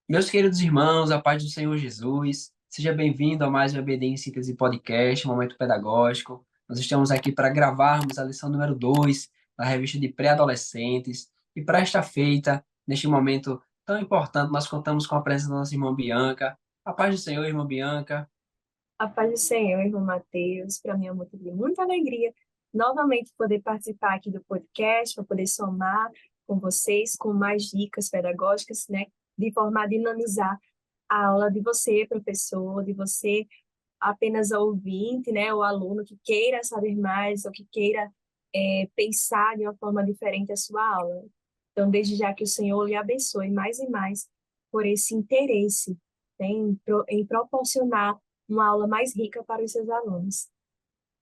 Meus queridos irmãos, a paz do Senhor Jesus, seja bem-vindo a mais um EBD em Síntese Podcast, Momento Pedagógico. Nós estamos aqui para gravarmos a lição número 2 da revista de pré-adolescentes. E para esta feita, neste momento tão importante, nós contamos com a presença da nossa irmã Bianca. A paz do Senhor, irmã Bianca. A paz do Senhor, irmão Mateus, para mim é um motivo de muita alegria novamente poder participar aqui do podcast, para poder somar com vocês com mais dicas pedagógicas, né, de forma a dinamizar a aula de você, professor, de você apenas ouvinte, né, o aluno que queira saber mais ou que queira pensar de uma forma diferente a sua aula. Então, desde já que o Senhor lhe abençoe mais e mais por esse interesse, né, em proporcionar uma aula mais rica para os seus alunos.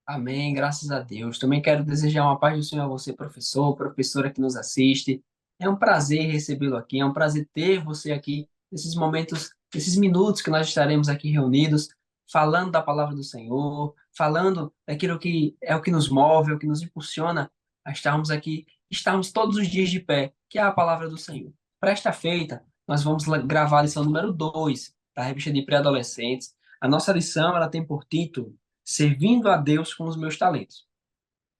Amém, graças a Deus. Também quero desejar uma paz do Senhor a você, professor, professora que nos assiste. É um prazer recebê-lo aqui, é um prazer ter você aqui nesses momentos, nesses minutos que nós estaremos aqui reunidos, falando da palavra do Senhor, falando daquilo que é o que nos move, é o que nos impulsiona a estarmos aqui, estarmos todos os dias de pé, que é a palavra do Senhor. Para esta feita, nós vamos gravar a lição número 2 da revista de pré-adolescentes. A nossa lição, ela tem por título Servindo a Deus com os meus talentos.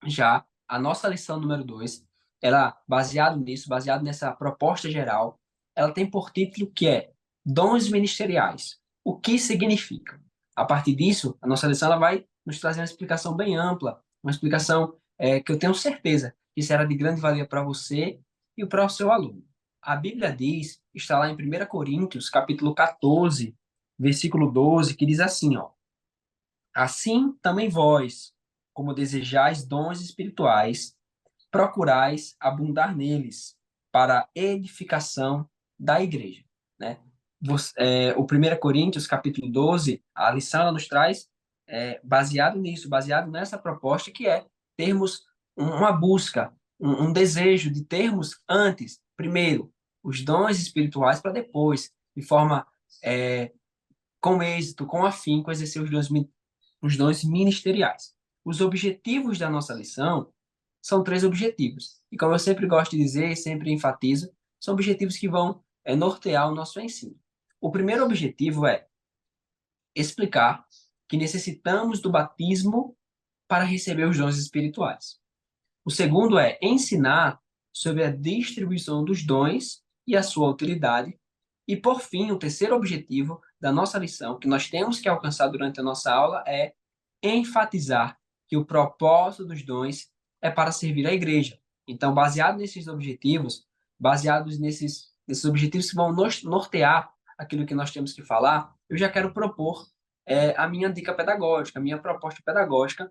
Já a nossa lição número 2, ela, baseado nisso, baseado nessa proposta geral, ela tem por título que é Dons Ministeriais. O que significa? A partir disso, a nossa lição ela vai nos trazer uma explicação bem ampla, uma explicação que eu tenho certeza que será de grande valia para você e para o seu aluno. A Bíblia diz, está lá em 1 Coríntios, capítulo 14, versículo 12, que diz assim, ó: Assim também vós, como desejais dons espirituais, procurais abundar neles, para a edificação da igreja, né? O 1 Coríntios, capítulo 12, a lição ela nos traz baseado nisso, baseado nessa proposta que é termos uma busca, um desejo de termos antes, primeiro, os dons espirituais para depois, de forma com êxito, com afinco, exercer os dons ministeriais. Os objetivos da nossa lição são três objetivos. E como eu sempre gosto de dizer, sempre enfatizo, são objetivos que vão nortear o nosso ensino. O primeiro objetivo é explicar que necessitamos do batismo para receber os dons espirituais. O segundo é ensinar sobre a distribuição dos dons e a sua utilidade. E, por fim, o terceiro objetivo da nossa lição, que nós temos que alcançar durante a nossa aula, é enfatizar que o propósito dos dons é para servir a igreja. Então, baseado nesses objetivos, baseados nesses objetivos que vão nortear aquilo que nós temos que falar, eu já quero propor a minha dica pedagógica, a minha proposta pedagógica,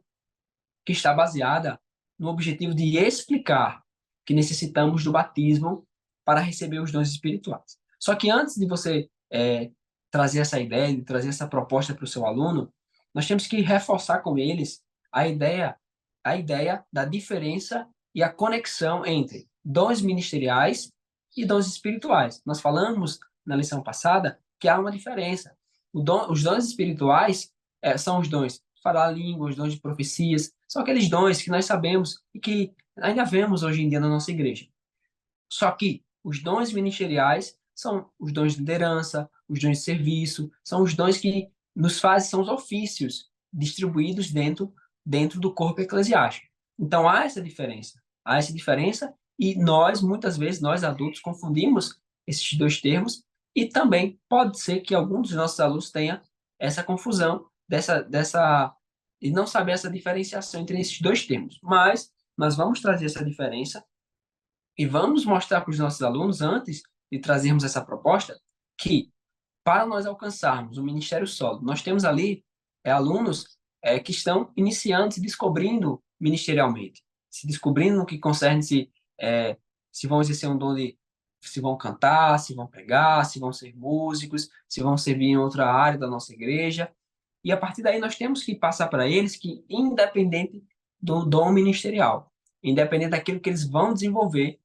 que está baseada no objetivo de explicar que necessitamos do batismo para receber os dons espirituais. Só que antes de você trazer essa ideia, de trazer essa proposta para o seu aluno, nós temos que reforçar com eles a ideia, a ideia da diferença e a conexão entre dons ministeriais e dons espirituais. Nós falamos na lição passada que há uma diferença. Os dons espirituais são os dons de falar línguas, os dons de profecias, são aqueles dons que nós sabemos e que ainda vemos hoje em dia na nossa igreja. Só que os dons ministeriais são os dons de liderança, os dons de serviço, são os dons que nos fazem, são os ofícios distribuídos dentro do corpo eclesiástico. Então há essa diferença e nós, muitas vezes, nós adultos, confundimos esses dois termos e também pode ser que algum dos nossos alunos tenha essa confusão, e não saber essa diferenciação entre esses dois termos. Mas nós vamos trazer essa diferença e vamos mostrar para os nossos alunos, antes de trazermos essa proposta, que para nós alcançarmos o Ministério Solo, nós temos ali alunos que estão iniciando, se descobrindo ministerialmente, se descobrindo no que concerne se vão exercer um dom de, se vão cantar, se vão pregar, se vão ser músicos, se vão servir em outra área da nossa igreja. E a partir daí nós temos que passar para eles que, independente do dom ministerial, independente daquilo que eles vão desenvolver,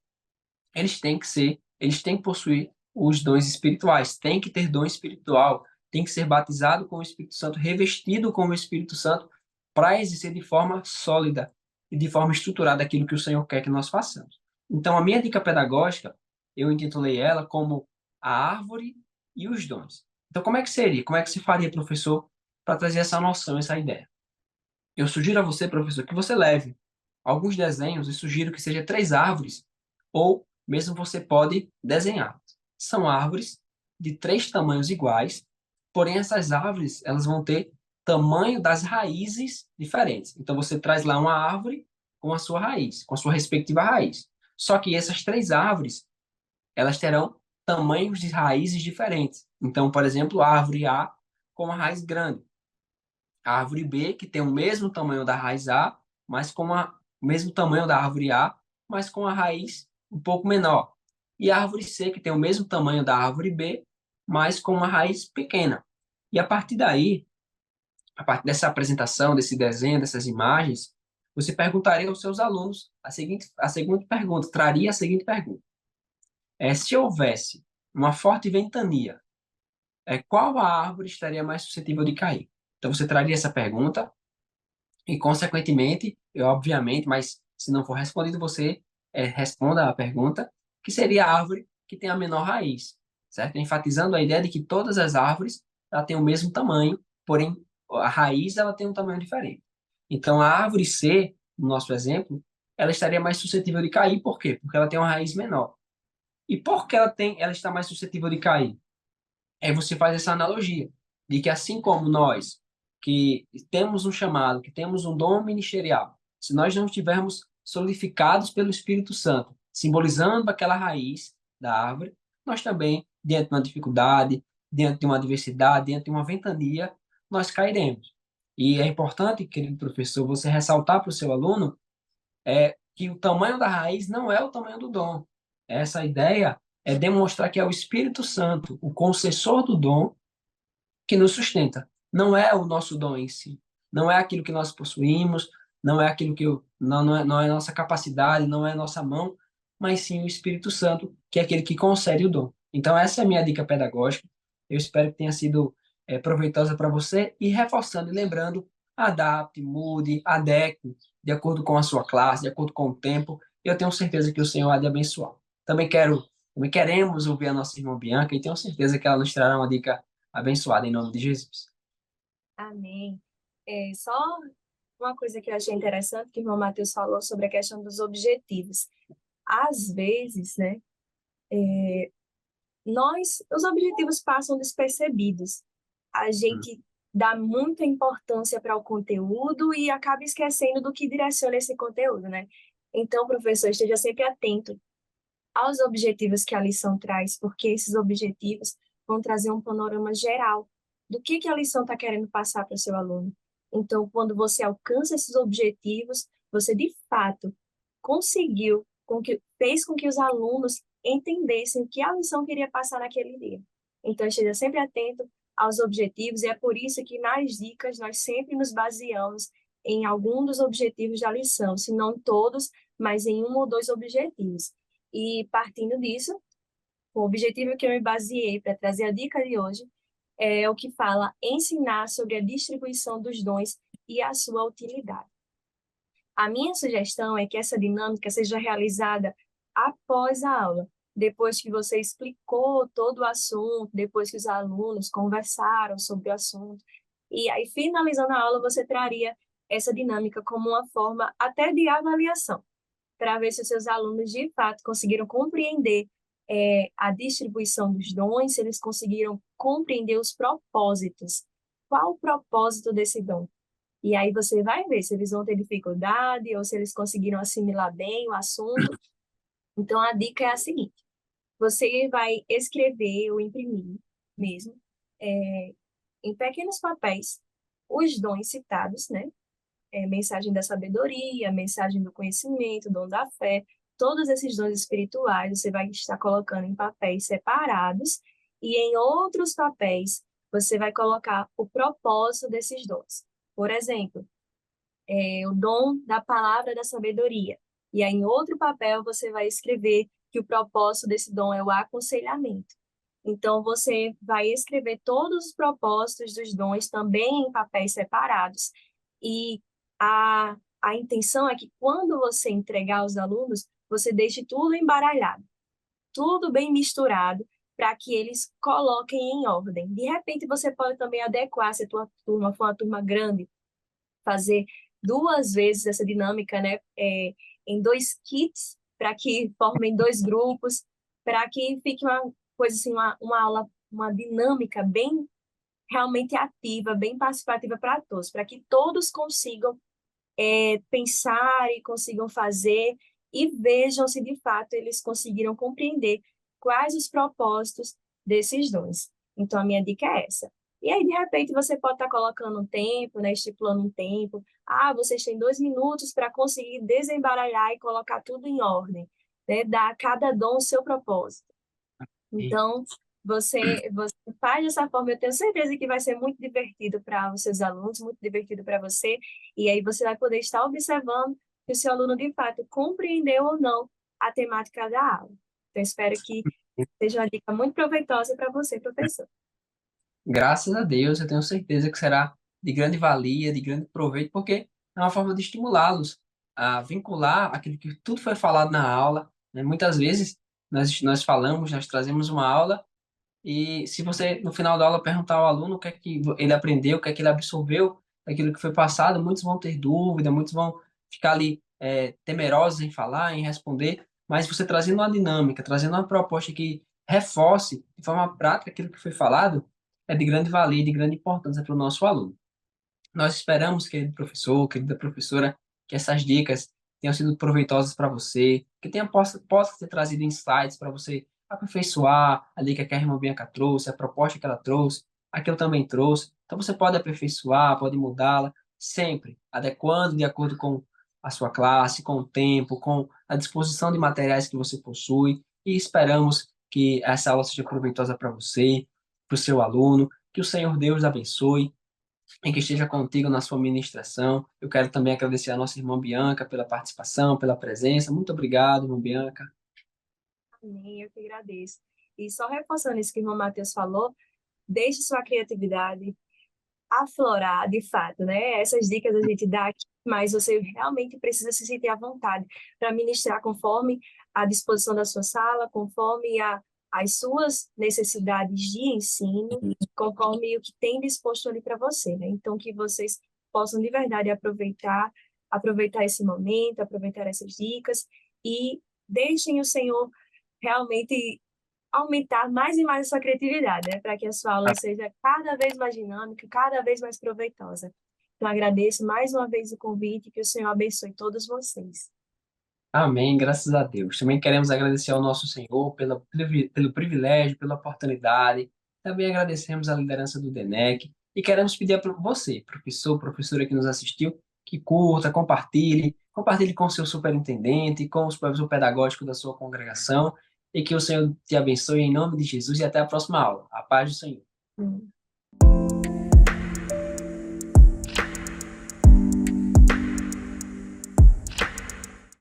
eles têm que possuir os dons espirituais, têm que ter dom espiritual, tem que ser batizado com o Espírito Santo, revestido com o Espírito Santo, para exercer de forma sólida e de forma estruturada aquilo que o Senhor quer que nós façamos. Então, a minha dica pedagógica, eu intitulei ela como a árvore e os dons. Então, como é que seria? Como é que se faria, professor, para trazer essa noção, essa ideia? Eu sugiro a você, professor, que você leve alguns desenhos e sugiro que seja 3 árvores, ou mesmo você pode desenhar. São árvores de 3 tamanhos iguais, porém essas árvores elas vão ter tamanho das raízes diferentes. Então você traz lá uma árvore com a sua raiz, com a sua respectiva raiz. Só que essas 3 árvores elas terão tamanhos de raízes diferentes. Então, por exemplo, a árvore A com uma raiz grande, a árvore B, que tem o mesmo tamanho da raiz A, mas com o mesmo tamanho da árvore A, mas com a raiz um pouco menor. E a árvore C, que tem o mesmo tamanho da árvore B, mas com uma raiz pequena. E a partir daí, a partir dessa apresentação, desse desenho, dessas imagens, você perguntaria aos seus alunos a seguinte pergunta, traria a seguinte pergunta. Se houvesse uma forte ventania, qual a árvore estaria mais suscetível de cair? Então, você traria essa pergunta e, consequentemente, obviamente, mas se não for respondido, você responda a pergunta, que seria a árvore que tem a menor raiz, certo? Enfatizando a ideia de que todas as árvores ela têm o mesmo tamanho, porém a raiz ela tem um tamanho diferente. Então, a árvore C, no nosso exemplo, ela estaria mais suscetível de cair, por quê? Porque ela tem uma raiz menor. E por que ela está mais suscetível de cair? Aí você faz essa analogia de que assim como nós que temos um chamado, que temos um dom ministerial, se nós não estivermos solidificados pelo Espírito Santo, simbolizando aquela raiz da árvore, nós também, diante de uma dificuldade, diante de uma adversidade, diante de uma ventania, nós cairemos. E é importante, querido professor, você ressaltar para o seu aluno que o tamanho da raiz não é o tamanho do dom. Essa ideia é demonstrar que é o Espírito Santo, o concessor do dom, que nos sustenta. Não é o nosso dom em si. Não é aquilo que nós possuímos, não é aquilo que não é nossa capacidade, não é nossa mão, mas sim o Espírito Santo, que é aquele que concede o dom. Então, essa é a minha dica pedagógica. Eu espero que tenha sido proveitosa para você e reforçando e lembrando, adapte, mude, adeque de acordo com a sua classe, de acordo com o tempo. Eu tenho certeza que o Senhor há de abençoar. Também queremos ouvir a nossa irmã Bianca e tenho certeza que ela nos trará uma dica abençoada em nome de Jesus. Amém. Só uma coisa que eu achei interessante que o irmão Mateus falou sobre a questão dos objetivos. Às vezes, né, os objetivos passam despercebidos. A Hum. gente dá muita importância para o conteúdo e acaba esquecendo do que direciona esse conteúdo, né? Então, professor, esteja sempre atento aos objetivos que a lição traz, porque esses objetivos vão trazer um panorama geral do que a lição está querendo passar para o seu aluno. Então, quando você alcança esses objetivos, você de fato conseguiu, fez com que os alunos entendessem o que a lição queria passar naquele dia. Então, esteja sempre atento aos objetivos, e é por isso que nas dicas nós sempre nos baseamos em algum dos objetivos da lição, se não todos, mas em um ou dois objetivos. E partindo disso, o objetivo que eu me baseei para trazer a dica de hoje é o que fala ensinar sobre a distribuição dos dons e a sua utilidade. A minha sugestão é que essa dinâmica seja realizada após a aula, depois que você explicou todo o assunto, depois que os alunos conversaram sobre o assunto. E aí, finalizando a aula, você traria essa dinâmica como uma forma até de avaliação para ver se os seus alunos de fato conseguiram compreender a distribuição dos dons, se eles conseguiram compreender os propósitos. Qual o propósito desse dom? E aí você vai ver se eles vão ter dificuldade ou se eles conseguiram assimilar bem o assunto. Então a dica é a seguinte: você vai escrever ou imprimir mesmo em pequenos papéis os dons citados, né? Mensagem da sabedoria, mensagem do conhecimento, dom da fé, todos esses dons espirituais você vai estar colocando em papéis separados e em outros papéis você vai colocar o propósito desses dons. Por exemplo, o dom da palavra da sabedoria. E aí, em outro papel, você vai escrever que o propósito desse dom é o aconselhamento. Então, você vai escrever todos os propósitos dos dons também em papéis separados. E a intenção é que quando você entregar aos alunos, você deixe tudo embaralhado, tudo bem misturado, para que eles coloquem em ordem. De repente, você pode também adequar, se a tua turma for uma turma grande, fazer duas vezes essa dinâmica, né, em dois kits, para que formem dois grupos, para que fique uma coisa assim, uma aula, uma dinâmica bem realmente ativa, bem participativa para todos, para que todos consigam pensar e consigam fazer e vejam se de fato eles conseguiram compreender quais os propósitos desses dons. Então, a minha dica é essa. E aí, de repente, você pode estar colocando um tempo, né, estipulando um tempo. Ah, vocês têm 2 minutos para conseguir desembaralhar e colocar tudo em ordem, né? Dar a cada dom o seu propósito. E, Então, você faz dessa forma, eu tenho certeza que vai ser muito divertido para os seus alunos, muito divertido para você, e aí você vai poder estar observando se o seu aluno, de fato, compreendeu ou não a temática da aula. Então, espero que seja uma dica muito proveitosa para você, professor. graças a Deus, eu tenho certeza que será de grande valia, de grande proveito, porque é uma forma de estimulá-los a vincular aquilo que tudo foi falado na aula, né? Muitas vezes nós falamos, nós trazemos uma aula. E se você, no final da aula, perguntar ao aluno o que é que ele aprendeu, o que é que ele absorveu daquilo que foi passado, muitos vão ter dúvida, muitos vão ficar ali temerosos em falar, em responder, mas você trazendo uma dinâmica, trazendo uma proposta que reforce de forma prática aquilo que foi falado, é de grande valia, de grande importância para o nosso aluno. Nós esperamos, querido professor, querida professora, que essas dicas tenham sido proveitosas para você, que possa ter trazido insights para você aperfeiçoar a dica que a irmã Bianca trouxe, a proposta que ela trouxe, a que eu também trouxe. Então você pode aperfeiçoar, pode mudá-la, sempre adequando de acordo com a sua classe, com o tempo, com a disposição de materiais que você possui. E esperamos que essa aula seja proveitosa para você, para o seu aluno, que o Senhor Deus abençoe em que esteja contigo na sua ministração. Eu quero também agradecer a nossa irmã Bianca pela participação, pela presença. Muito obrigado, irmã Bianca. Amém, eu que agradeço. E só reforçando isso que o irmão Matheus falou, deixe sua criatividade aflorar, de fato, né? Essas dicas a gente dá aqui, mas você realmente precisa se sentir à vontade para ministrar conforme a disposição da sua sala, conforme as suas necessidades de ensino, conforme o que tem disposto ali para você, né? Então, que vocês possam de verdade aproveitar esse momento, aproveitar essas dicas e deixem o Senhor realmente aumentar mais e mais a sua criatividade, né? Para que a sua aula seja cada vez mais dinâmica, cada vez mais proveitosa. Então, agradeço mais uma vez o convite, que o Senhor abençoe todos vocês. Amém, graças a Deus. Também queremos agradecer ao nosso Senhor pelo privilégio, pela oportunidade. Também agradecemos a liderança do DENEC e queremos pedir para você, professor, professora que nos assistiu, que curta, compartilhe com o seu superintendente, com o supervisor pedagógico da sua congregação e que o Senhor te abençoe em nome de Jesus e até a próxima aula. A paz do Senhor. Hum.